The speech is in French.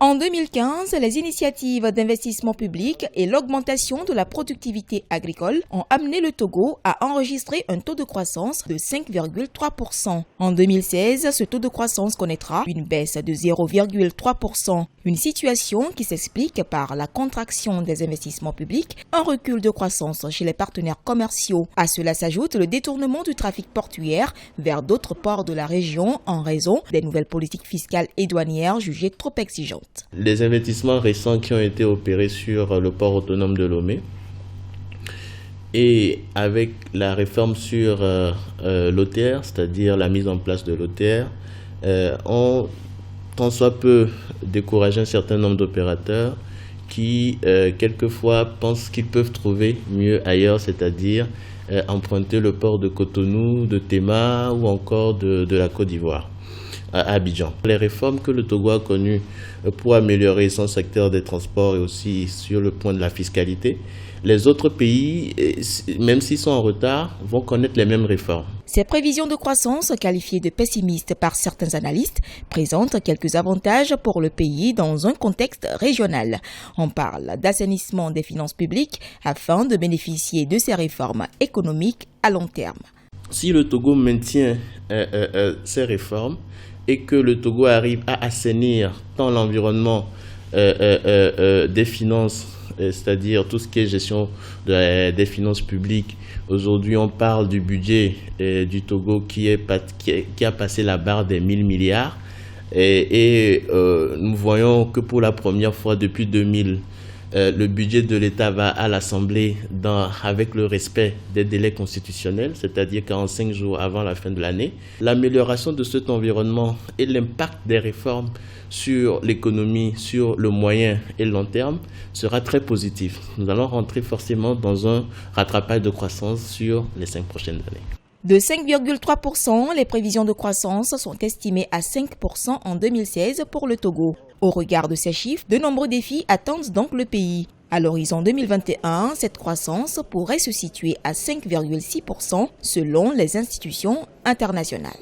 En 2015, les initiatives d'investissement public et l'augmentation de la productivité agricole ont amené le Togo à enregistrer un taux de croissance de 5,3%. En 2016, ce taux de croissance connaîtra une baisse de 0,3%. Une situation qui s'explique par la contraction des investissements publics, un recul de croissance chez les partenaires commerciaux. À cela s'ajoute le détournement du trafic portuaire vers d'autres ports de la région en raison des nouvelles politiques fiscales et douanières jugées trop exigeantes. Les investissements récents qui ont été opérés sur le port autonome de Lomé et avec la réforme sur l'OTR, c'est-à-dire la mise en place de l'OTR, ont tant soit peu découragé un certain nombre d'opérateurs qui, quelquefois, pensent qu'ils peuvent trouver mieux ailleurs, c'est-à-dire emprunter le port de Cotonou, de Tema ou encore de la Côte d'Ivoire à Abidjan. Les réformes que le Togo a connues pour améliorer son secteur des transports et aussi sur le point de la fiscalité, les autres pays, même s'ils sont en retard, vont connaître les mêmes réformes. Ces prévisions de croissance, qualifiées de pessimistes par certains analystes, présentent quelques avantages pour le pays dans un contexte régional. On parle d'assainissement des finances publiques afin de bénéficier de ces réformes économiques à long terme. Si le Togo maintient ces réformes et que le Togo arrive à assainir tant l'environnement des finances, c'est-à-dire tout ce qui est gestion des finances publiques. Aujourd'hui, on parle du budget du Togo qui a passé la barre des 1000 milliards. Et nous voyons que pour la première fois depuis 2000, le budget de l'État va à l'Assemblée avec le respect des délais constitutionnels, c'est-à-dire 45 jours avant la fin de l'année. L'amélioration de cet environnement et l'impact des réformes sur l'économie, sur le moyen et le long terme sera très positif. Nous allons rentrer forcément dans un rattrapage de croissance sur les 5 prochaines années. De 5,3%, les prévisions de croissance sont estimées à 5% en 2016 pour le Togo. Au regard de ces chiffres, de nombreux défis attendent donc le pays. À l'horizon 2021, cette croissance pourrait se situer à 5,6% selon les institutions internationales.